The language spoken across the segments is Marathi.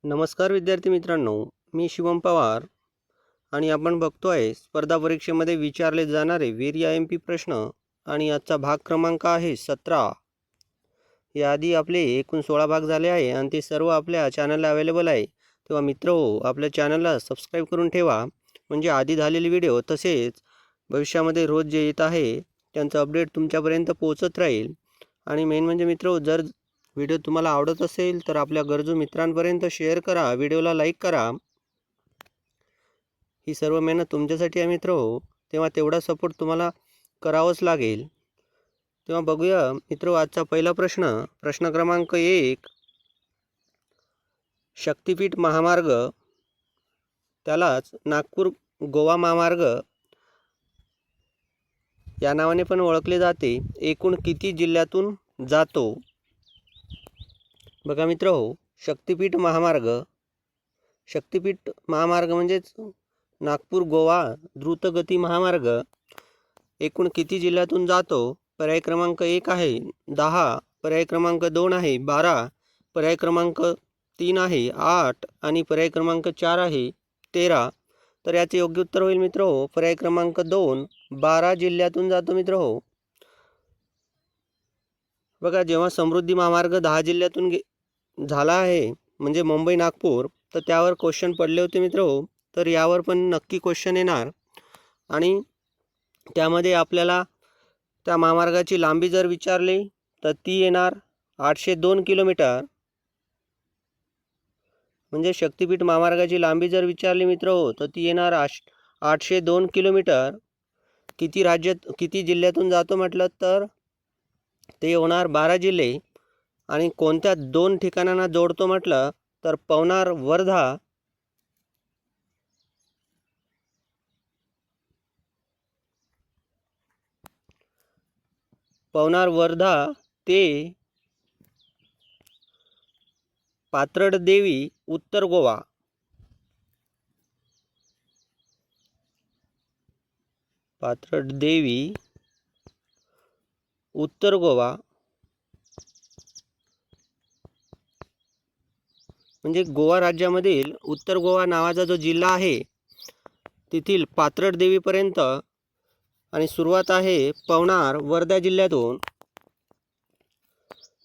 नमस्कार विद्यार्थी मित्रांनो, मी शिवम पवार आणि आपण बघतोय स्पर्धा परीक्षेमध्ये विचारले जाणारे वेरी IMP प्रश्न आणि आजचा भाग क्रमांक आहे 17. याआधी आपले एकूण 16 भाग झाले आहे आणि ते सर्व आपल्या चॅनलला अवेलेबल आहे. तेव्हा मित्रहो, आपल्या चॅनलला सबस्क्राईब करून ठेवा, म्हणजे आधी झालेले व्हिडिओ तसेच भविष्यामध्ये रोज जे येत आहे त्यांचं अपडेट तुमच्यापर्यंत पोहोचत राहील. आणि मेन म्हणजे मित्रहो, जर व्हिडिओ तुम्हाला आवडत असेल तर आपल्या गरजू मित्रांपर्यंत शेअर करा, व्हिडिओला लाईक करा. ही सर्व मेहनत तुमच्यासाठी आहे मित्रहो, तेव्हा तेवढा सपोर्ट तुम्हाला करावंच लागेल. तेव्हा बघूया मित्रहो, आजचा पहिला प्रश्न क्रमांक 1. शक्तिपीठ महामार्ग, त्यालाच नागपूर गोवा महामार्ग या नावाने पण ओळखले जाते, एकूण किती जिल्ह्यातून जातो? बघा मित्रहो, शक्तिपीठ महामार्ग म्हणजेच नागपूर गोवा द्रुतगती महामार्ग एकूण किती जिल्ह्यातून जातो? पर्याय क्रमांक 1 आहे 10, पर्याय क्रमांक 2 आहे 12, पर्याय क्रमांक 3 आहे 8 आणि पर्याय क्रमांक 4 आहे 13. तर याचे योग्य उत्तर होईल मित्रहो पर्याय क्रमांक 2, 12 जिल्ह्यातून जातो मित्रहो. बघा, जेव्हा समृद्धी महामार्ग 10 जिल्ह्यातून झाला आहे म्हणजे मुंबई नागपूर, तर त्यावर क्वेश्चन पडले होते मित्रहो. तर यावर पण नक्की क्वेश्चन येणार आणि त्यामध्ये आपल्याला त्या महामार्गाची लांबी जर विचारली तर ती येणार 802 किलोमीटर. म्हणजे शक्तिपीठ महामार्गाची लांबी जर विचारली मित्रहो तर ती येणार 802 किलोमीटर. किती जिल्ह्यातून जातो म्हटलं तर ते होणार 12 जिल्हे. आणि कोणत्या 2 ठिकाणांना जोडतो म्हटलं तर पवनार वर्धा ते पाथर्डी उत्तर गोवा. उत्तर गोवा म्हणजे गोवा राज्यामधील उत्तर गोवा नावाचा जो जिल्हा आहे तेथील पाथर्डीपर्यंत आणि सुरुवात आहे पवनार वर्धा जिल्ह्यातून.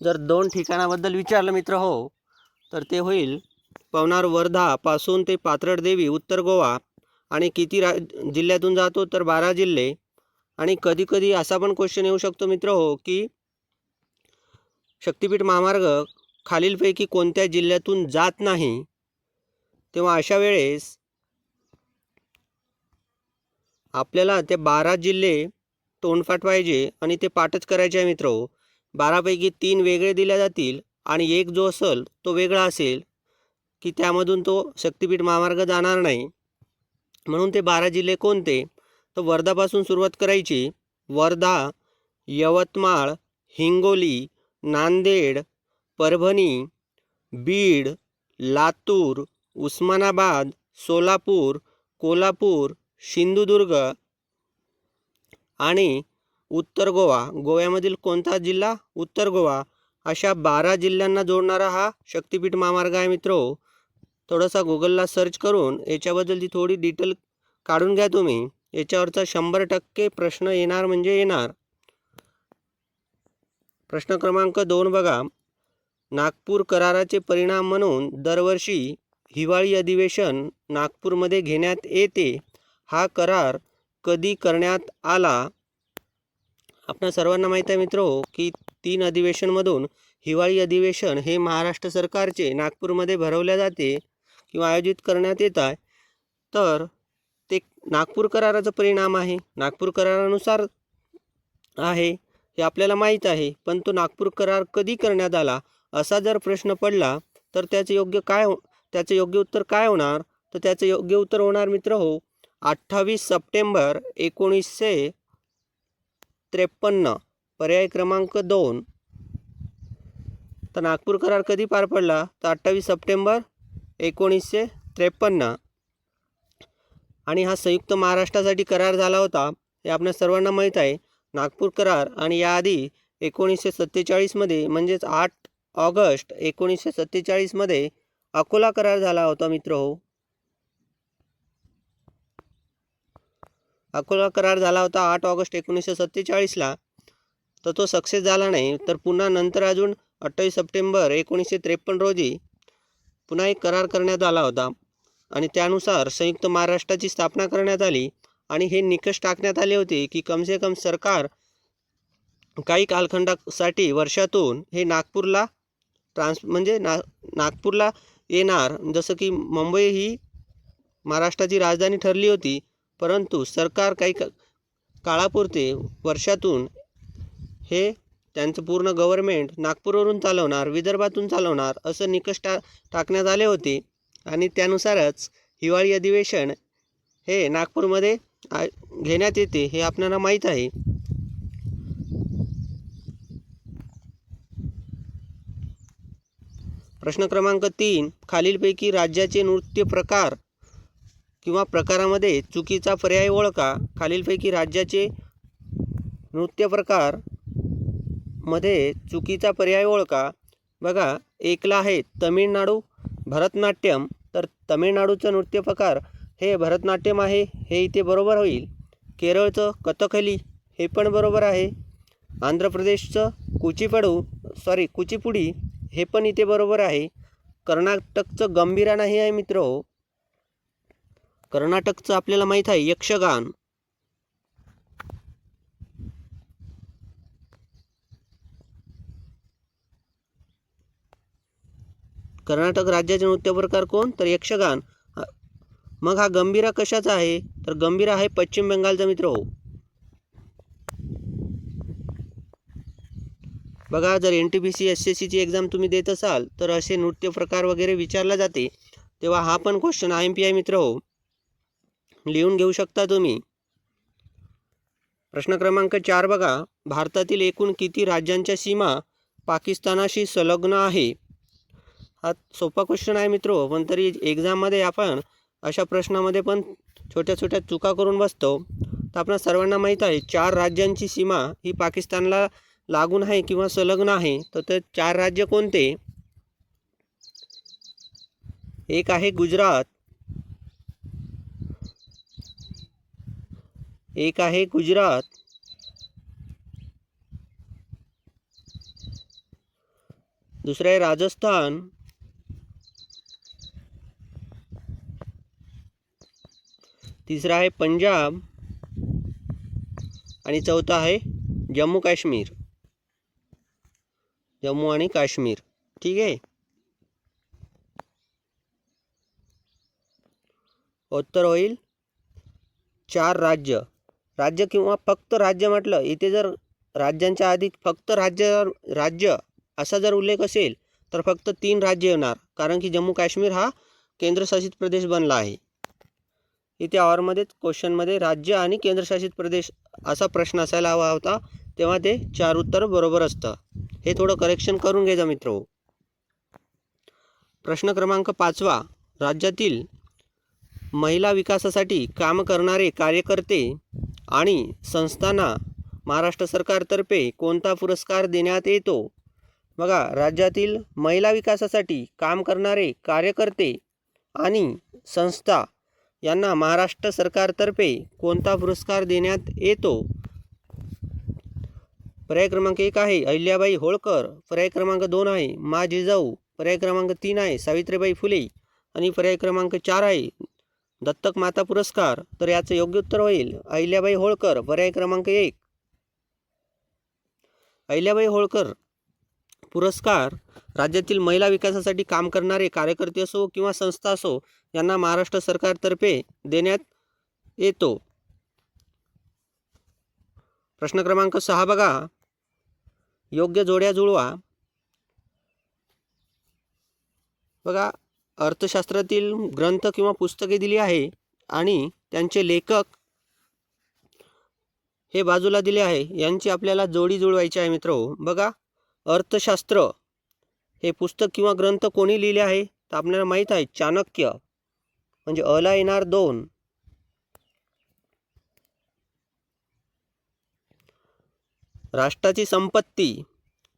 जर 2 ठिकाणाबद्दल विचारलं मित्र हो तर ते होईल पवनार वर्धा पासून ते पाथर्डी उत्तर गोवा. आणि किती जिल्ह्यातून जातो तर 12 जिल्हे. आणि कधी कधी असा पण क्वेश्चन येऊ शकतो मित्र हो की शक्तिपीठ महामार्ग खालीलपैकी कोणत्या जिल्ह्यातून जात नाही, तेव्हा अशा वेळेस आपल्याला ते 12 जिल्हे तोंडपाठ पाहिजे आणि ते पाठच करायचे आहे मित्र हो. 12 पैकी 3 वेगळे दिले जातील आणि एक जो असेल तो वेगळा असेल की त्यामधून तो शक्तिपीठ महामार्ग जाणार नाही. म्हणून ते 12 जिल्हे कोणते? तर वर्धापासून सुरुवात करायची. वर्धा, यवतमाळ, हिंगोली, नांदेड, परभणी, बीड, लातूर, उस्मानाबाद, सोलापूर, कोल्हापूर, सिंधुदुर्ग आणि उत्तर गोवा. गोव्यामधील कोणता जिल्हा? उत्तर गोवा. अशा 12 जिल्ह्यांना जोडणारा हा शक्तिपीठ महामार्ग आहे मित्रो. थोडासा गुगलला सर्च करून याच्याबद्दलची थोडी डिटेल काढून घ्या तुम्ही. याच्यावरचा 100% प्रश्न येणार म्हणजे येणार. प्रश्न क्रमांक 2 बघा. नागपूर कराराचे परिणाम म्हणून दरवर्षी हिवाळी अधिवेशन नागपूरमध्ये घेण्यात येते. हा करार कधी करण्यात आला? आपणा सर्वांना माहीत आहे मित्रो की 3 अधिवेशनमधून हिवाळी अधिवेशन हे महाराष्ट्र सरकारचे नागपूरमध्ये भरवले जाते किंवा आयोजित करण्यात येत आहे. तर ते नागपूर कराराचा परिणाम आहे, नागपूर करारानुसार आहे हे आपल्याला माहीत आहे. पण तो नागपूर करार कधी करण्यात आला असा जर प्रश्न पडला तर त्याचे योग्य उत्तर काय होणार? तर त्याचे योग्य उत्तर होणार मित्र हो 28 सप्टेंबर 1953. पर्याय क्रमांक 2. तर नागपूर करार कधी पार पडला? तर 28 सप्टेंबर 1953. आणि हा संयुक्त महाराष्ट्रासाठी करार झाला होता हे आपल्या सर्वांना माहीत आहे. नागपूर करार आणि याआधी 1947 मध्ये म्हणजेच 8 ऑगस्ट 1947 मध्ये अकोला करार झाला होता मित्रहो. अकोला करार झाला होता 8 ऑगस्ट 1947ला. तर तो सक्सेस झाला नाही. तर पुन्हा नंतर अजून 28 सप्टेंबर 1953 रोजी पुन्हा एक करार करण्यात आला होता आणि त्यानुसार संयुक्त महाराष्ट्राची स्थापना करण्यात आली आणि हे निकष टाकण्यात आले होते की कम से कम सरकार काही कालखंडासाठी वर्षातून हे नागपूरला नागपूरला येणार. जसं की मुंबई ही महाराष्ट्राची राजधानी ठरली होती, परंतु सरकार काही काळापुरते वर्षातून हे त्यांचं पूर्ण गव्हर्नमेंट नागपूरवरून चालवणार, विदर्भातून चालवणार असं निकष टाकण्यात आले होते आणि त्यानुसारच हिवाळी अधिवेशन हे नागपूरमध्ये घेण्यात येते हे आपल्याला माहीत आहे. प्रश्न क्रमांक 3. खालीलपैकी राज्याचे नृत्य प्रकार किंवा प्रकारामध्ये चुकीचा पर्याय ओळखा. खालीलपैकी राज्याचे नृत्य प्रकार मध्ये चुकीचा पर्याय ओळखा. बघा, एकला आहे तमिळनाडू भरतनाट्यम. तर तमिळनाडूचं नृत्य प्रकार हे भरतनाट्यम आहे, हे इथे बरोबर होईल. केरळचं कथकली हे पण बरोबर आहे. आंध्र प्रदेशचं कुचिपुडी हे पण इथे बरोबर आहे. कर्नाटकचं गंभीरा नाही आहे मित्र. कर्नाटकचं आपल्याला माहीत आहे यक्षगान. कर्नाटक राज्याचे नृत्य प्रकार कोण? तर यक्षगान. मग हा गंभीरा कशाचा आहे? तर गंभीरा आहे पश्चिम बंगालचा मित्र. बघा, जर NTPC SSCची एक्झाम तुम्ही देत असाल तर असे नृत्य प्रकार वगैरे विचारला जाते, तेव्हा हा पण क्वेश्चन IMP आहे मित्र, लिहून घेऊ शकता तुम्ही. प्रश्न क्रमांक 4 बघा, भारतातील एकूण किती राज्यांच्या सीमा पाकिस्तानाशी संलग्न आहे? हा सोपा क्वेश्चन आहे मित्र, पण तरी एक्झाममध्ये आपण अशा प्रश्नामध्ये पण छोट्या छोट्या चुका करून बसतो. तर आपल्या सर्वांना माहीत आहे 4 राज्यांची सीमा ही पाकिस्तानला लागून आहे किंवा संलग्न आहे. तर ते 4 राज्य कोणते? एक आहे गुजरात, दुसरं आहे राजस्थान, तिसरा आहे पंजाब आणि चौथा आहे जम्मू आणि काश्मीर. ठीक आहे. उत्तर होईल 4 राज्य किंवा फक्त राज्य म्हटलं, इथे जर राज्यांच्या आधी फक्त राज्य असा जर उल्लेख असेल तर फक्त 3 राज्य येणार, कारण की जम्मू काश्मीर हा केंद्रशासित प्रदेश बनला आहे. इथे ऑरमध्येच क्वेश्चनमध्ये राज्य आणि केंद्रशासित प्रदेश असा प्रश्न असायला हवा होता, तेव्हा ते 4 उत्तर बरोबर असतं. हे थोडं करेक्शन करून घ्यायचं मित्र. प्रश्न क्रमांक 5, राज्यातील महिला विकासासाठी काम करणारे कार्यकर्ते आणि संस्थांना महाराष्ट्र सरकारतर्फे कोणता पुरस्कार देण्यात येतो? बघा, राज्यातील महिला विकासासाठी काम करणारे कार्यकर्ते आणि संस्था यांना महाराष्ट्र सरकारतर्फे कोणता पुरस्कार देण्यात येतो? पर्याय क्रमांक 1 आहे अहिल्याबाई होळकर, पर्याय क्रमांक 2 आहे मा जिजाऊ, पर्याय क्रमांक 3 आहे सावित्रीबाई फुले आणि पर्याय क्रमांक 4 आहे दत्तक माता पुरस्कार. तर याचं योग्य उत्तर होईल अहिल्याबाई होळकर, पर्याय क्रमांक 1. अहिल्याबाई होळकर पुरस्कार राज्यातील महिला विकासासाठी काम करणारे कार्यकर्ते असो किंवा संस्था असो यांना महाराष्ट्र सरकारतर्फे देण्यात येतो. प्रश्न क्रमांक 6 बघा, योग्य जोड्या जुळवा. बघा, अर्थशास्त्रातील ग्रंथ किंवा पुस्तके दिली आहे आणि त्यांचे लेखक हे बाजूला दिले आहे, यांची आपल्याला जोडी जुळवायची आहे मित्र. बघा, अर्थशास्त्र हे पुस्तक किंवा ग्रंथ कोणी लिहिले आहे? तर आपल्याला माहीत आहे चाणक्य, म्हणजे अला येणार 2. राष्ट्राची संपत्ती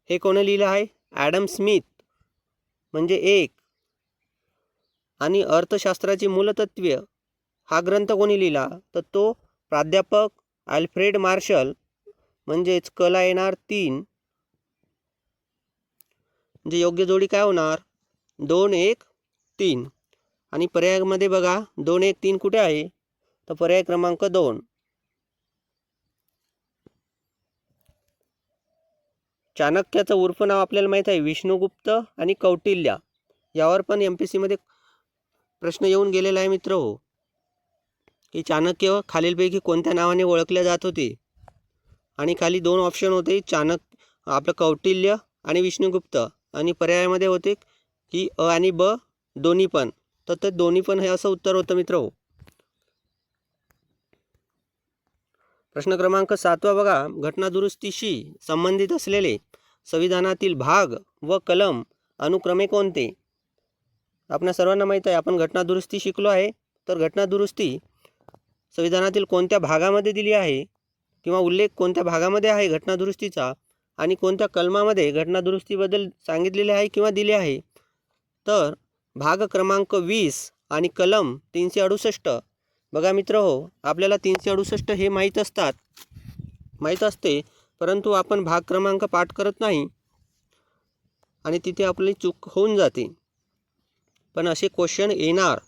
हे कोणी लिहिलं आहे? ॲडम स्मिथ, म्हणजे 1. आणि अर्थशास्त्राची मूलतत्त्वे हा ग्रंथ कोणी लिहिला? तर तो प्राध्यापक अल्फ्रेड मार्शल. म्हणजेच कला येणार 3. म्हणजे योग्य जोडी काय होणार? 2, 1, 3. आणि पर्यायामध्ये बघा 2, 1, 3 कुठे आहे? तर पर्याय क्रमांक 2. चाणक्याचं उर्फ नाव आपल्याला माहीत आहे विष्णुगुप्त आणि कौटिल्य. यावर पण MPSC मध्ये प्रश्न येऊन गेलेला आहे मित्र हो, की चाणक्य खालीलपैकी कोणत्या नावाने ओळखले जात होते? आणि खाली 2 ऑप्शन होते, आपलं कौटिल्य आणि विष्णुगुप्त. आणि पर्यायामध्ये होते की अ आणि ब दोन्ही पण. तर ते दोन्ही पण हे असं उत्तर होतं मित्र हो. प्रश्न क्रमांक 7 बघा, घटनादुरुस्तीशी संबंधित असलेले संविधानातील भाग व कलम अनुक्रमे कोणते? आपल्या सर्वांना माहीत आहे, आपण घटनादुरुस्ती शिकलो आहे. तर घटनादुरुस्ती संविधानातील कोणत्या भागामध्ये दिली आहे किंवा उल्लेख कोणत्या भागामध्ये आहे घटनादुरुस्तीचा आणि कोणत्या कलमामध्ये घटनादुरुस्तीबद्दल सांगितलेले आहे किंवा दिले आहे? तर भाग क्रमांक 20 आणि कलम 368. बघा मित्र हो, आपल्याला 368 हे माहीत असते, परंतु आपण भाग क्रमांक पाठ करत नाही आणि तिथे आपली चूक होऊन जाते. पण असे क्वेश्चन येणार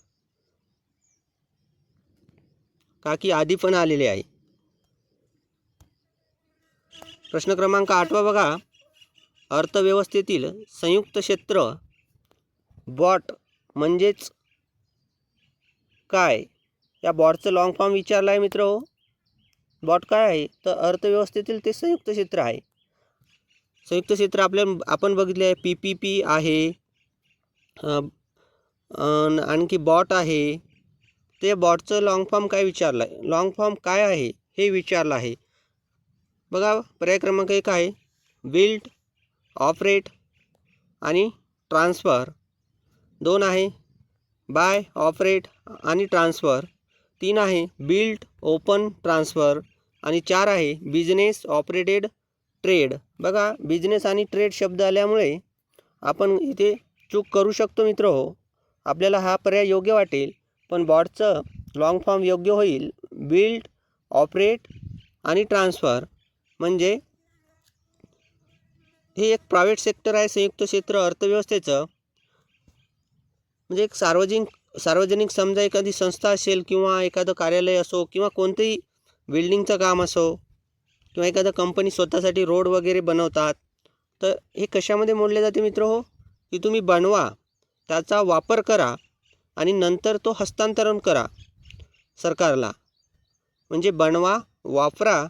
का की आधी पण आलेले आहे. प्रश्न क्रमांक 8 बघा, अर्थव्यवस्थेतील संयुक्त क्षेत्र बॉट म्हणजेच काय? या बॉटचं लॉंग फॉर्म विचारला आहे मित्र हो. बॉट काय आहे? तर अर्थव्यवस्थेतील ते संयुक्त क्षेत्र आहे. संयुक्त क्षेत्र आपण बघितले आहे, PPP आहे, आणखी बॉट आहे. ते बॉटचं लॉंग फॉर्म काय विचारलं आहे? लॉंग फॉर्म काय आहे हे विचारलं आहे. बघा पर्याय क्रमांक 1 आहे बिल्ड, ऑपरेट आणि ट्रान्सफर. 2 आहे बाय, ऑपरेट आणि ट्रान्सफर. 3 आहे बिल्ड, ओपन, ट्रान्सफर. आणि 4 आहे बिझनेस, ऑपरेटेड, ट्रेड. बघा बिझनेस आणि ट्रेड शब्द आल्यामुळे आपण इथे चूक करू शकतो मित्र हो. आपल्याला हा पर्याय योग्य वाटेल, पण बॉटचं लॉंग फॉर्म योग्य होईल बिल्ड, ऑपरेट आणि ट्रान्सफर. म्हणजे हे एक प्रायव्हेट सेक्टर आहे संयुक्त क्षेत्र अर्थव्यवस्थेचं. म्हणजे एक सार्वजनिक समजा एखादी संस्था असेल किंवा एखादं कार्यालय असो किंवा कोणतंही बिल्डिंगचं काम असो किंवा एखादं कंपनी स्वतःसाठी रोड वगैरे बनवतात. तर हे कशामध्ये मोडले जाते मित्र हो, की तुम्ही बनवा, त्याचा वापर करा आणि नंतर तो हस्तांतरण करा सरकारला. म्हणजे बनवा, वापरा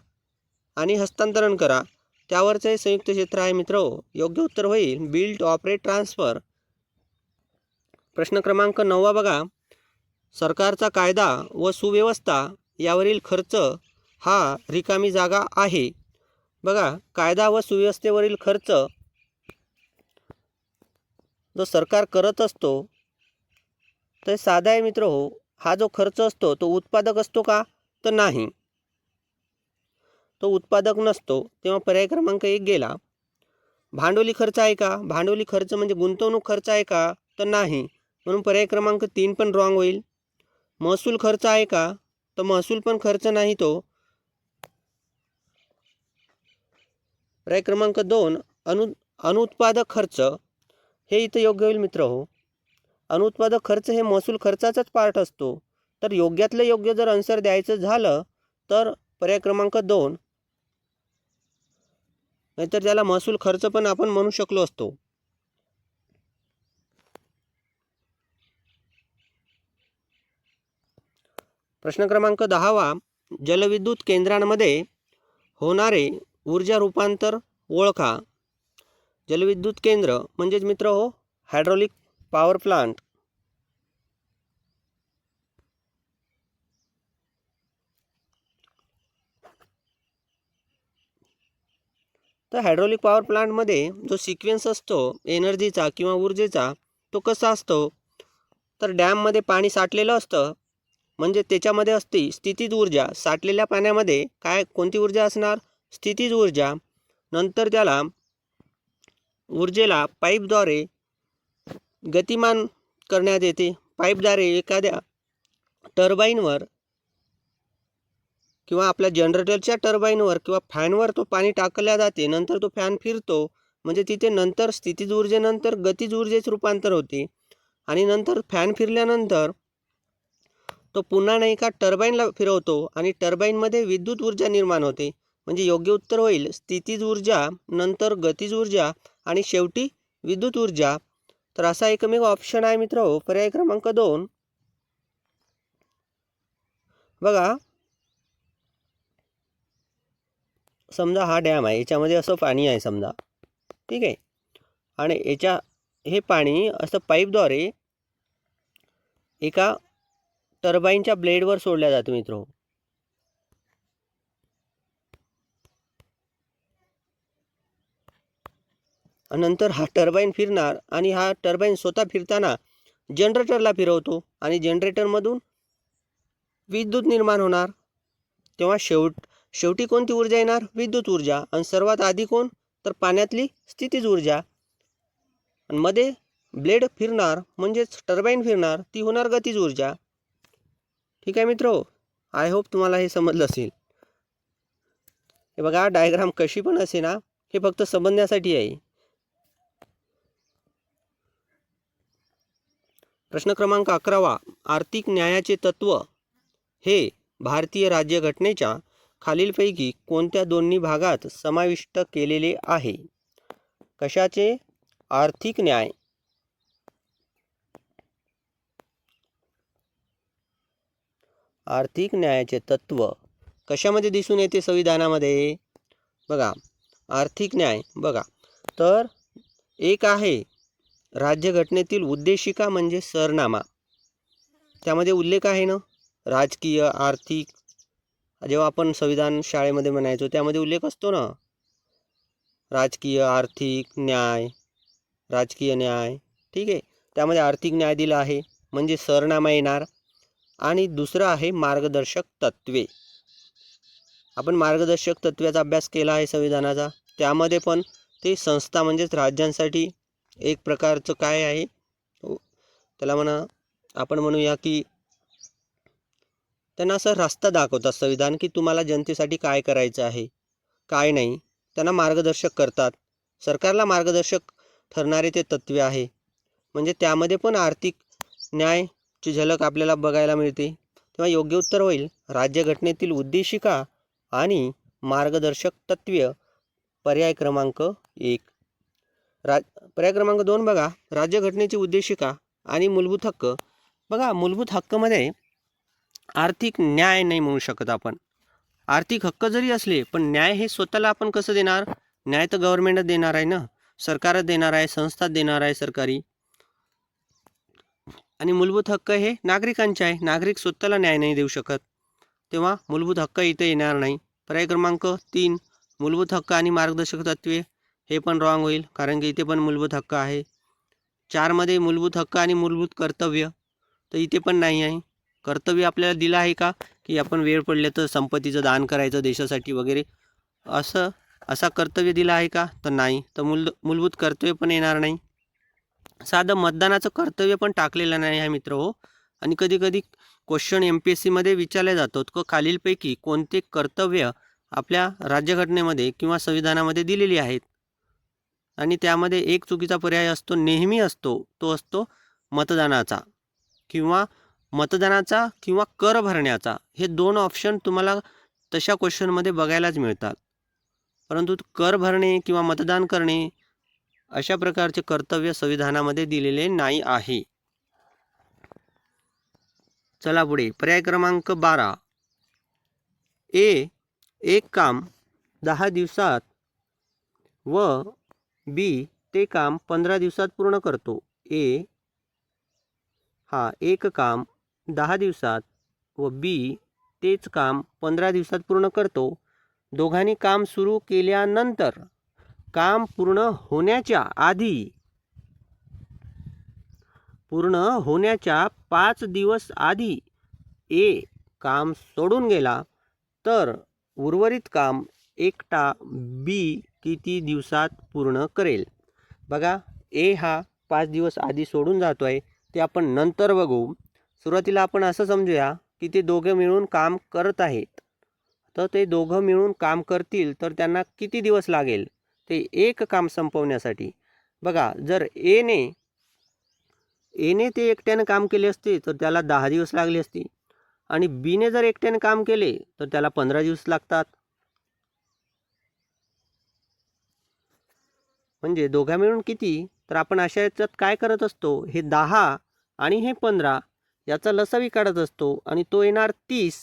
आणि हस्तांतरण करा, त्यावरचं हे संयुक्त क्षेत्र आहे मित्र हो. योग्य उत्तर होईल बिल्ड, ऑपरेट, ट्रान्सफर. प्रश्न क्रमांक 9 बघा, सरकारचा कायदा व सुव्यवस्था यावरील खर्च हा रिकामी जागा आहे. बघा कायदा व सुव्यवस्थेवरील खर्च जो सरकार करत असतो तर साधा आहे मित्र हो. हा जो खर्च असतो तो उत्पादक असतो का? तर नाही, तो उत्पादक नसतो. तेव्हा पर्याय क्रमांक 1 गेला. भांडवली खर्च आहे का? भांडवली खर्च म्हणजे गुंतवणूक खर्च आहे का? तर नाही, म्हणून पर्याय क्रमांक 3 पण रॉंग होईल. महसूल खर्च आहे का? तर महसूल पण खर्च नाही तो. पर्याय क्रमांक 2 अनुत्पादक खर्च हे इथं योग्य होईल मित्र हो. अनुत्पादक खर्च हे महसूल खर्चाचाच पार्ट असतो. तर योग्यातलं योग्य जर आन्सर द्यायचं झालं तर पर्याय क्रमांक 2, नाहीतर त्याला महसूल खर्च पण आपण म्हणू शकलो असतो. प्रश्न क्रमांक 10 जलविद्युत केंद्रांमध्ये होणारे ऊर्जा रूपांतर ओळखा. जलविद्युत केंद्र म्हणजेच मित्र हो हायड्रॉलिक पॉवर प्लांट. तर हायड्रॉलिक पॉवर प्लांटमध्ये जो सिक्वेन्स असतो एनर्जीचा किंवा ऊर्जेचा तो कसा असतो? तर डॅममध्ये पाणी साठलेलं असतं, म्हणजे त्याच्यामध्ये असते स्थितीज ऊर्जा. साठलेल्या पाण्यामध्ये कोणती ऊर्जा असणार? स्थितीज ऊर्जा. नंतर त्याला ऊर्जेला पाईपद्वारे गतिमान करण्यात येते, पाईपद्वारे एखाद्या टर्बाईनवर किंवा आपल्या जनरेटरच्या टर्बाईनवर किंवा फॅनवर तो पाणी टाकल्या जाते. नंतर तो फॅन फिरतो, म्हणजे तिथे नंतर स्थितीज ऊर्जेनंतर गतिज ऊर्जेच रूपांतर होते आणि नंतर फॅन फिरल्यानंतर तो पुन्हा नाही का टर्बाईनला फिरवतो आणि टर्बाईनमध्ये विद्युत ऊर्जा निर्माण होते. म्हणजे योग्य उत्तर होईल स्थितीज ऊर्जा, नंतर गतिज ऊर्जा आणि शेवटी विद्युत ऊर्जा. तर असा एकमेव ऑप्शन आहे मित्र, पर्याय क्रमांक 2. बघा, समजा हा डॅम आहे, याच्यामध्ये असं पाणी आहे समजा, ठीक आहे, आणि हे पाणी असं पाईपद्वारे एका टर्बाईनच्या ब्लेडवर सोडल्या जातं मित्र. नंतर हा टर्बाईन फिरणार आणि हा टर्बाईन स्वतः फिरताना जनरेटरला फिरवतो आणि जनरेटरमधून विद्युत निर्माण होणार. तेव्हा शेवटी कोणती ऊर्जा येणार? विद्युत ऊर्जा. आणि सर्वात आधी कोण? तर पाण्यातली स्थितीज ऊर्जा. आणि मध्ये ब्लेड फिरणार म्हणजेच टर्बाईन फिरणार, ती होणार गतिज ऊर्जा. ठीक आहे मित्रो, आय होप तुम्हाला हे समजलं असेल. हे बघा, डायग्राम कशी पण असे ना, हे फक्त समजण्यासाठी आहे. प्रश्न क्रमांक 11. आर्थिक न्यायाचे तत्व हे भारतीय राज्यघटनेच्या खालीलपैकी कोणत्या दोन्ही भागात समाविष्ट केलेले आहे? कशाचे? आर्थिक न्याय. आर्थिक न्यायाचे तत्व कशामध्ये दिसून येते संविधानामध्ये? बघा, आर्थिक न्याय बघा, तर एक आहे राज्यघटनेतील उद्देशिका म्हणजे सरनामा. त्यामध्ये उल्लेख आहे ना, राजकीय, आर्थिक. जेव्हा आपण संविधान शाळेमध्ये म्हणायचो त्यामध्ये उल्लेख असतो ना, राजकीय, आर्थिक, न्याय, राजकीय न्याय. ठीक आहे, त्यामध्ये आर्थिक न्याय दिला आहे म्हणजे सरनामा येणार. आणि दुसरं आहे मार्गदर्शक तत्वे. आपण मार्गदर्शक तत्वाचा अभ्यास केला आहे संविधानाचा. त्यामध्ये पण ते संस्था म्हणजेच राज्यांसाठी एक प्रकारचं काय आहे, त्याला आपण म्हणूया की त्यांना असं रस्ता दाखवतात संविधान, की तुम्हाला जनतेसाठी काय करायचं आहे, काय नाही. त्यांना मार्गदर्शक करतात. सरकारला मार्गदर्शक ठरणारे ते तत्वे आहे. म्हणजे त्यामध्ये पण आर्थिक न्यायची झलक आपल्याला बघायला मिळते. तेव्हा योग्य उत्तर होईल राज्यघटनेतील उद्देशिका आणि मार्गदर्शक तत्वे, पर्याय क्रमांक 1. पर्याय क्रमांक 2 बघा, राज्यघटनेची उद्देशिका आणि मूलभूत हक्क. बघा, मूलभूत हक्कमध्ये आर्थिक न्याय नाही म्हणू शकत आपण. आर्थिक हक्क जरी असले पण न्याय हे स्वतःला आपण कसं देणार? न्याय तर गव्हर्नमेंटच देणार आहे ना, सरकारच देणार आहे, संस्था देणार आहे सरकारी. आणि मूलभूत हक्क हे नागरिकांचे आहे, नागरिक स्वतःला न्याय नाही देऊ शकत. तेव्हा मूलभूत हक्क इथे येणार नाही. पर्याय क्रमांक 3, मूलभूत हक्क आणि मार्गदर्शक तत्वे, हे पण रॉंग होईल, कारण की इथे पण मूलभूत हक्क आहे. 4 मध्ये मूलभूत हक्क आणि मूलभूत कर्तव्य, तर इथे पण नाही आहे. कर्तव्य आपल्याला दिलं आहे का, की आपण वेळ पडले तर संपत्तीचं दान करायचं देशासाठी वगैरे, असा कर्तव्य दिला आहे का? तर नाही. तर मूलभूत कर्तव्य पण येणार नाही. साधं मतदानाचं कर्तव्य पण टाकलेलं नाही आहे मित्र हो. आणि कधी कधी क्वेश्चन MPSC मध्ये विचारले जातात की खालीलपैकी कोणते कर्तव्य आपल्या राज्यघटनेमध्ये किंवा संविधानामध्ये दिलेली आहेत. आणि त्यामध्ये एक चुकीचा पर्याय असतो, नेहमी असतो, तो असतो मतदानाचा किंवा कर भरण्याचा. हे 2 ऑप्शन तुम्हाला तशा क्वेश्चनमध्ये बघायलाच मिळतात. परंतु कर भरणे किंवा मतदान करणे अशा प्रकारचे कर्तव्य संविधानामध्ये दिलेले नाही आहे. चला पुढे, पर्याय क्रमांक 12. एक काम 10 दिवसात व B ते काम 15 दिवसात पूर्ण करतो. एक काम 10 दिवसात व B तेच काम 15 दिवसात पूर्ण करतो. दोघांनी काम सुरू केल्यानंतर काम पूर्ण होण्याच्या 5 दिवस आधी A काम सोडून गेला तर उर्वरित काम एकटा B किती दिवसात पूर्ण करेल? बघा, A हा 5 दिवस आधी सोडून जातो आहे ते आपण नंतर बघू. सुरुवातीला आपण असं समजूया की ते दोघे मिळून काम करत आहेत. तर ते दोघं मिळून काम करतील तर त्यांना किती दिवस लागेल ते एक काम संपवण्यासाठी. बघा, जर एने ते एकट्याने काम केले असते तर त्याला 10 दिवस लागले असते आणि बीने जर एकट्याने काम केले तर त्याला 15 दिवस लागतात. म्हणजे दोघा मिळून किती, तर आपण अशा याच्यात काय करत असतो, हे 10 आणि हे 15 याचा लसावी काढत असतो आणि तो येणार 30.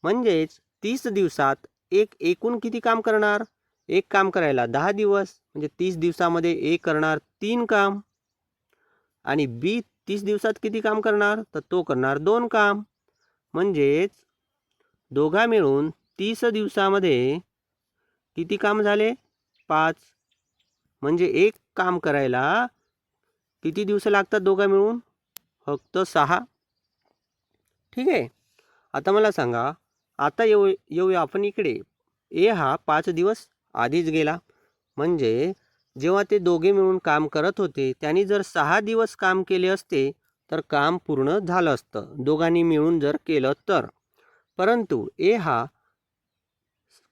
म्हणजेच 30 दिवसात एकूण किती काम करणार, एक काम करायला 10 दिवस, म्हणजे 30 दिवसामध्ये ए करणार 3 काम आणि बी 30 दिवसात किती काम करणार, तर तो करणार 2 काम. म्हणजेच दोघा मिळून 30 दिवसामध्ये किती काम झाले, 5. म्हणजे एक काम करायला किती दिवस लागतात दोघा मिळून, फक्त 6. ठीक आहे. आता मला सांगा, आता येऊया आपण इकडे. ए हा 5 दिवस आधीच गेला. म्हणजे जेव्हा ते दोघे मिळून काम करत होते त्यांनी जर 6 दिवस काम केले असते तर काम पूर्ण झालं असतं, दोघांनी मिळून जर केलं तर. परंतु ए हा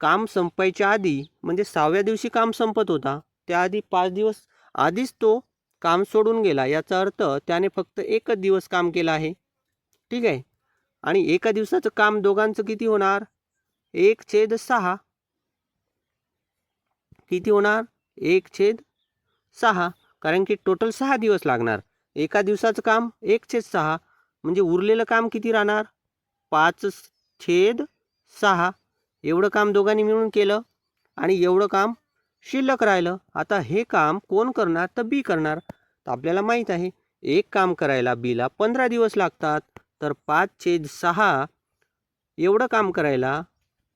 काम संपायच्या आधी म्हणजे 6व्या दिवशी काम संपत होता, त्याआधी 5 दिवस आधीच तो काम सोडून गेला. याचा अर्थ त्याने फक्त 1च दिवस काम केलं आहे. ठीक आहे. आणि एका दिवसाचं काम दोघांचं किती होणार, 1/6. किती होणार, 1/6. कारण की टोटल 6 दिवस लागणार. एका दिवसाचं काम 1/6 म्हणजे उरलेलं काम किती राहणार, 5/6. एवढं काम दोघांनी मिळून केलं आणि एवढं काम शिल्लक राहिलं. आता हे काम कोण करणार, तर बी करणार. तर आपल्याला माहीत आहे एक काम करायला बीला 15 दिवस लागतात. तर 5/6 एवढं काम करायला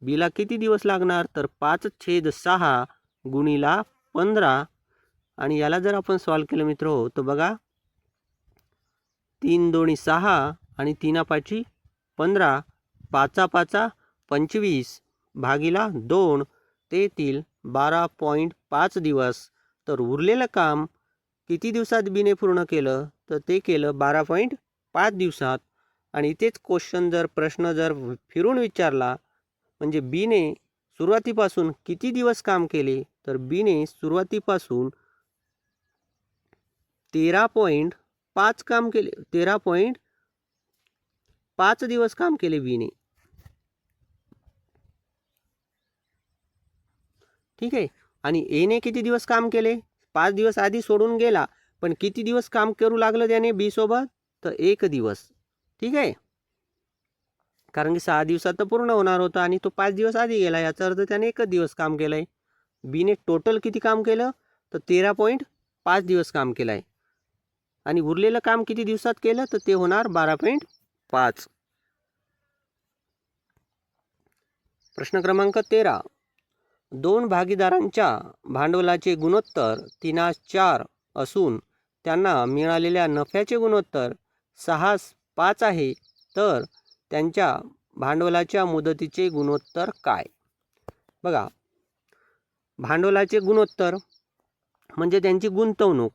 बीला किती दिवस लागणार, तर 5/6 गुणिला 15. आणि याला जर आपण सॉल्व केलं मित्र हो, तर बघा 3 दोणी 6 आणि 3 पाची 15, 5 25 भागीला 2 ते येतील 12.5 दिवस. तर उरलेलं काम किती दिवसात बीने पूर्ण केलं, तर ते केलं 12.5 दिवसात. आणि इथेच प्रश्न जर फिरून विचारला म्हणजे बीने सुरुवातीपासून किती दिवस काम केले, तर बीने सुरुवातीपासून 13.5 काम केले, 13.5 दिवस काम केले बीने. ठीक आहे. आणि एने किती दिवस काम केले, 5 दिवस आधी सोडून गेला, पण किती दिवस काम करू लागलं त्याने बी सोबत, तर 1 दिवस. ठीक आहे. कारण की 6 दिवसात तर पूर्ण होणार होता आणि तो 5 दिवस आधी गेला, याचा अर्थ त्याने 1च दिवस काम केलं आहे. बीने टोटल किती काम केलं, तर 13.5 दिवस काम केलं आहे. आणि उरलेलं काम किती दिवसात केलं, तर ते होणार 12.5. प्रश्न क्रमांक 13. 2 भागीदारांच्या भांडवलाचे गुणोत्तर 3:4 असून त्यांना मिळालेल्या नफ्याचे गुणोत्तर 6:5 आहे, तर त्यांच्या भांडवलाच्या मुदतीचे गुणोत्तर काय. बघा, भांडवलाचे गुणोत्तर म्हणजे त्यांची गुंतवणूक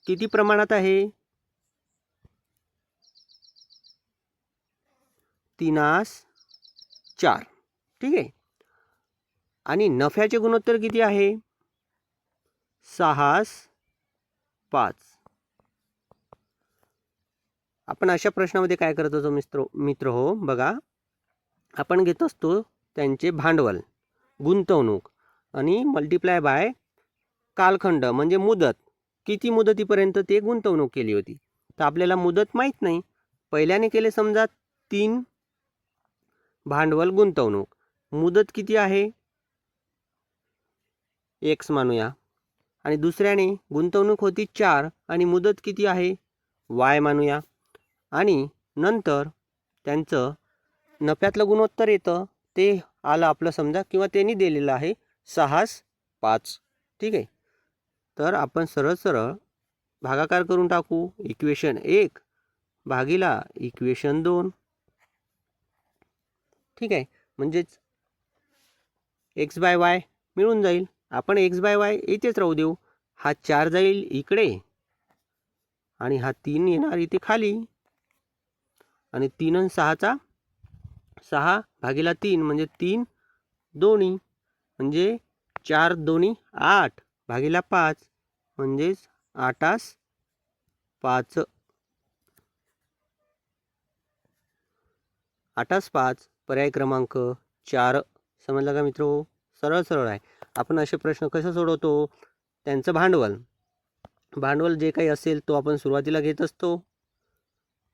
किती प्रमाणात आहे, 3:4. ठीक आहे. आणि नफ्याचे गुणोत्तर किती आहे, 6:5. आपण अशा प्रश्नामध्ये काय करत होतो मित्र हो, बघा आपण घेत असतो त्यांचे भांडवल, गुंतवणूक आणि मल्टिप्लाय बाय कालखंड म्हणजे मुदत, किती मुदतीपर्यंत ते गुंतवणूक केली होती. तर आपल्याला मुदत माहीत नाही. पहिल्याने केले समजा 3 भांडवल गुंतवणूक, मुदत किती आहे, x मानूया. आणि दुसऱ्याने गुंतवणूक होती 4 आणि मुदत किती आहे, y मानूया. आणि नंतर त्यांचं नफ्यातलं गुणोत्तर येतं, ते आलं आपलं समजा, किंवा त्यांनी दिलेलं आहे 6:5. ठीक आहे. तर आपण सरळ सरळ भागाकार करून टाकू. इक्वेशन 1 भागीला इक्वेशन 2. ठीक आहे. म्हणजेच x/y मिळून जाईल. आपण x/y इथेच राहू देऊ. हा 4 जाईल इकडे आणि हा 3 येणार इथे खाली आणि 3 आणि 6चा 6 भागीला 3 म्हणजे 3 दोन्ही म्हणजे 4 दोन्ही 8 भागीला 5 म्हणजेच 8 5 8 पर्याय क्रमांक 4. समजलं का मित्रो? सरळ सरळ आहे. आपण असे प्रश्न कसे सोडवतो? त्यांचं भांडवल जे काही असेल तो आपण सुरुवातीला घेत असतो.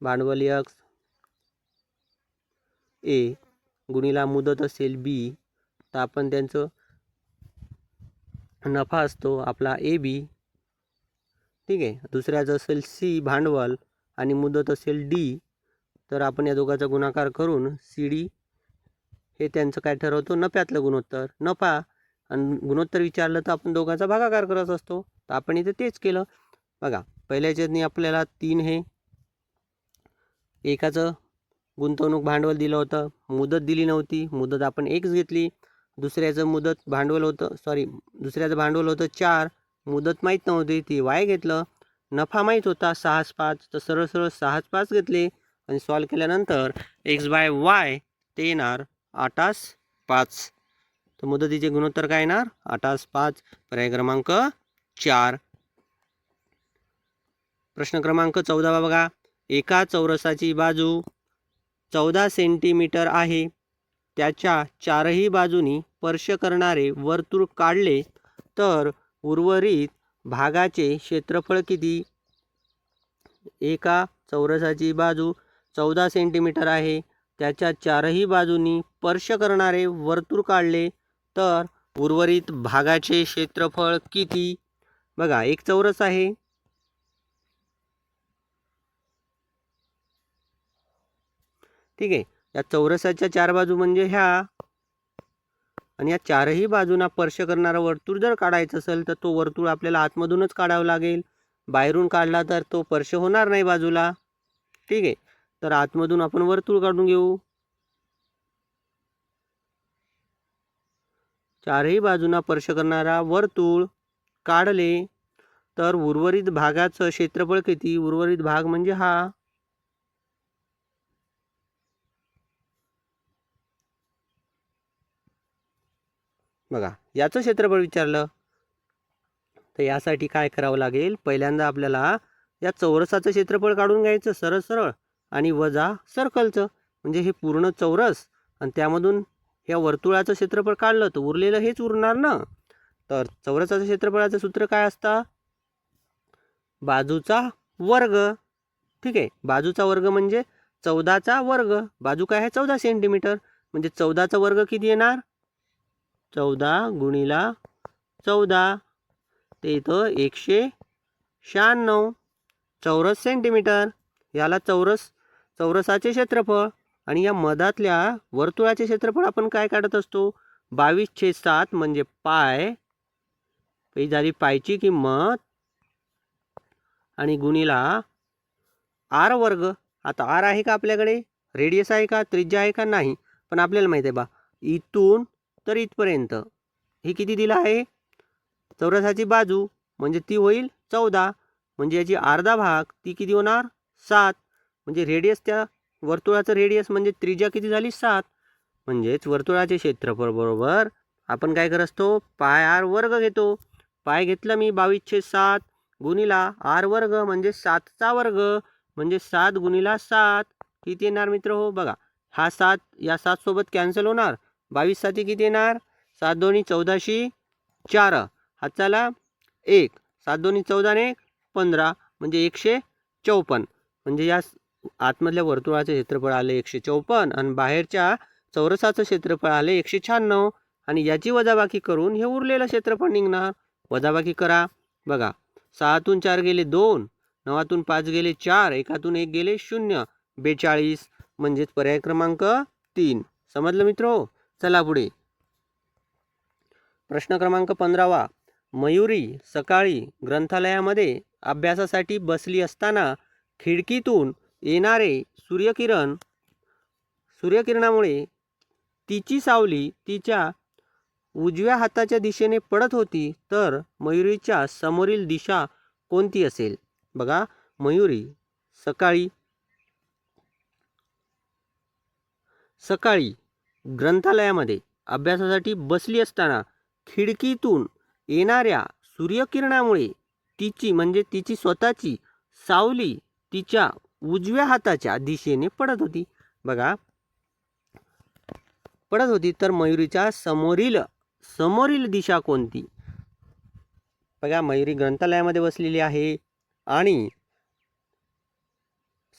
भांडवल x A गुणिला मुदत असेल B, तर आपण त्यांचं नफा असतो आपला AB. ठीक आहे. दुसऱ्याचं असेल C भांडवल आणि मुदत असेल D, तर आपण या दोघांचा गुणाकार करून CD हे त्यांचं काय ठरवतो? नफ्यातलं गुणोत्तर. नफा आणि गुणोत्तर विचारलं तर आपण दोघांचा भागाकार करत असतो. तर आपण इथे तेच केलं. बघा, पहिल्या याच्यातनी आपल्याला 3 हे एकाचं गुंतवणूक भांडवल दिलं होतं, मुदत दिली नव्हती, मुदत आपण x घेतली. दुसऱ्याचं भांडवल होतं 4, मुदत माहीत नव्हती ती y घेतलं. नफा माहीत होता 6/5, तर सरळ सरळ 6/5 घेतले आणि सॉल्व केल्यानंतर x/y ते येणार 8/5. तर मुदतीचे गुणोत्तर काय येणार? 8/5. पर्याय क्रमांक 4. प्रश्न क्रमांक 14 बघा. एका चौरसाची बाजू 14 सेंटीमीटर आहे. त्याच्या चारही बाजूनी स्पर्श करणारे वर्तुळ काढले तर उर्वरित भागाचे क्षेत्रफळ किती? एका चौरसाची बाजू 14 सेंटीमीटर आहे. त्याच्या चारही बाजूनी स्पर्श करणारे वर्तुळ काढले तर उर्वरित भागाचे क्षेत्रफळ किती? बघा, एक चौरस आहे. ठीक आहे. या चौरसाच्या 4 बाजू म्हणजे ह्या, आणि या चारही बाजूंना स्पर्श करणारा वर्तुळ जर काढायचं असेल तर तो वर्तुळ आपल्याला आतमधूनच काढावं लागेल. बाहेरून काढला तर तो स्पर्श होणार नाही बाजूला. ठीक आहे. तर आतमधून आपण वर्तुळ काढून घेऊ. चारही बाजूंना स्पर्श करणारा वर्तुळ काढले तर उर्वरित भागाचं क्षेत्रफळ किती? उर्वरित भाग म्हणजे हा. बघा, याचं क्षेत्रफळ विचारलं तर यासाठी काय करावं लागेल? पहिल्यांदा आपल्याला या चौरसाचं क्षेत्रफळ काढून घ्यायचं सरळ सरळ आणि वजा सर्कलचं, म्हणजे हे पूर्ण चौरस आणि त्यामधून या वर्तुळाचं क्षेत्रफळ काढलं तर उरलेलं हेच उरणार ना. तर चौरसाचं क्षेत्रफळाचं सूत्र काय असतं? बाजूचा वर्ग. ठीक आहे. बाजूचा वर्ग म्हणजे 14चा वर्ग. बाजू काय आहे? 14 सेंटीमीटर. म्हणजे 14चा वर्ग किती येणार? 14 गुणिला 14 ते इथं 196 चौरस सेंटीमीटर. याला चौरसाचे क्षेत्रफळ. आणि या मधातल्या वर्तुळाचे क्षेत्रफळ आपण काय काढत असतो? 22/7 म्हणजे पाय. ही झाली पायची किंमत आणि गुणिला r वर्ग. आता r आहे का आपल्याकडे? रेडियस आहे का? त्रिज्या आहे का? नाही. पण आपल्याला माहिती आहे इथून तर इथपर्यंत हे किती दिलं आहे? चौरसाची बाजू म्हणजे ती होईल 14, म्हणजे याची अर्धा भाग ती किती होणार? 7. म्हणजे रेडियस, त्या वर्तुळाचं रेडियस म्हणजे त्रिज्या किती झाली? 7. म्हणजेच वर्तुळाचे क्षेत्रफळ बरोबर आपण काय करत असतो? पाय r वर्ग घेतो. पाय घेतलं मी 22/7 गुणिला r वर्ग म्हणजे 7चा वर्ग म्हणजे 7 गुणिला 7 किती येणार मित्र? हो बघा, हा 7 या 7 सोबत कॅन्सल होणार. 22 साठी किती येणार? 7 दोन्ही 14शी 4 हाताला 1, 7 दोन्ही 14 ने 15 म्हणजे 154. म्हणजे या आतमधल्या वर्तुळाचे क्षेत्रफळ आले 154 आणि बाहेरच्या चौरसाचं क्षेत्रफळ आले 196 आणि याची वजाबाकी करून हे उरलेलं क्षेत्रफळ निघणार. वजाबाकी करा. बघा, 6तून 4 गेले 2, 9तून 5 गेले 4, 1तून 1 गेले 0, 42 म्हणजेच पर्याय क्रमांक 3. समजलं मित्रो? चला पुढे. प्रश्न क्रमांक 15. मयुरी सकाळी ग्रंथालयामध्ये अभ्यासासाठी बसली असताना खिडकीतून येणारे सूर्यकिरणामुळे तिची सावली तिच्या उजव्या हाताच्या दिशेने पडत होती. तर मयुरीच्या समोरील दिशा कोणती असेल? बघा, मयुरी सकाळी ग्रंथालयामध्ये अभ्यासासाठी बसली असताना खिडकीतून येणाऱ्या सूर्यकिरणामुळे तिची स्वतःची सावली तिच्या उजव्या हाताच्या दिशेने पडत होती. बघा, पडत होती. तर मयुरीच्या समोरील दिशा कोणती? बघा, मयुरी ग्रंथालयामध्ये बसलेली आहे आणि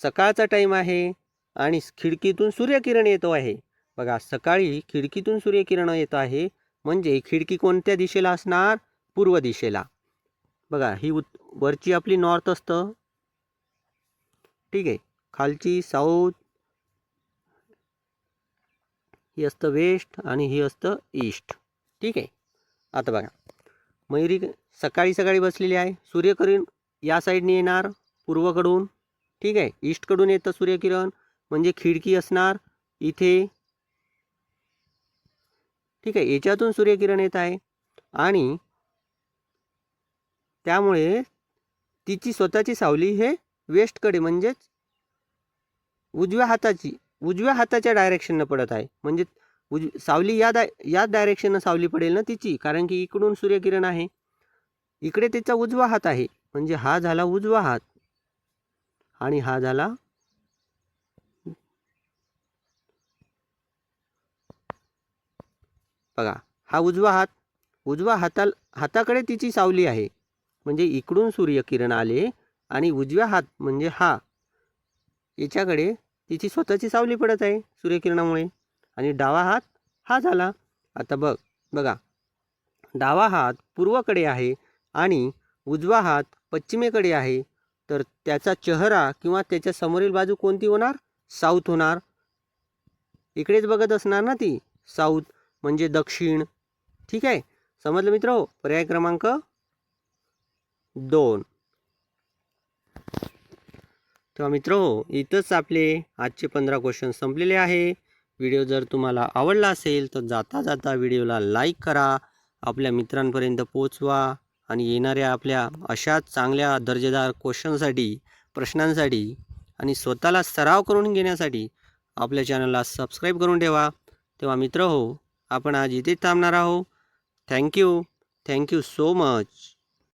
सकाळचा टाईम आहे आणि खिडकीतून सूर्यकिरण येतो आहे. बघा, सकाळी खिडकीतून सूर्यकिरण येत आहे म्हणजे खिडकी कोणत्या दिशेला असणार? पूर्व दिशेला. बघा, ही वरची आपली नॉर्थ असतं, ठीक आहे. खालची साऊथ, ही असतं वेस्ट आणि ही असतं ईस्ट, ठीक आहे. आता बघा, मयुरी सकाळी बसलेली आहे. सूर्यकिरण या साईडने येणार पूर्वकडून, ठीक आहे. ईस्टकडून येतं सूर्यकिरण म्हणजे खिडकी असणार इथे, ठीक आहे. याच्यातून सूर्यकिरण येत आहे आणि त्यामुळे तिची स्वतःची सावली हे वेस्टकडे म्हणजेच उजव्या हाताच्या डायरेक्शननं पडत आहे. म्हणजे सावली या डायरेक्शननं सावली पडेल ना तिची, कारण की इकडून सूर्यकिरण आहे, इकडे तिचा उजवा हात आहे. म्हणजे हा झाला उजवा हात आणि हा झाला बघा, हा उजवा हाताकडे तिची सावली आहे. म्हणजे इकडून सूर्यकिरण आले आणि उजव्या हात म्हणजे हा याच्याकडे तिची स्वतःची सावली पडत आहे सूर्यकिरणामुळे आणि डावा हात हा झाला. आता बघा, डावा हात पूर्वकडे आहे आणि उजवा हात पश्चिमेकडे आहे. तर त्याचा चेहरा किंवा त्याच्या समोरील बाजू कोणती होणार? साऊथ होणार. इकडेच बघत असणार ना ती, साऊथ म्हणजे दक्षिण, ठीक आहे. समजलं मित्र? पर्याय क्रमांक 2. तेव्हा मित्र, इथंच आपले आजचे 15 क्वेश्चन संपलेले आहे. व्हिडिओ जर तुम्हाला आवडला असेल तर जाता व्हिडिओला लाईक करा, आपल्या मित्रांपर्यंत पोचवा आणि येणाऱ्या आपल्या अशाच चांगल्या दर्जेदार प्रश्नांसाठी आणि स्वतःला सराव करून घेण्यासाठी आपल्या चॅनलला सबस्क्राईब करून ठेवा. तेव्हा मित्र, आपण आज इथेच थांबणार आहोत. Thank you so much.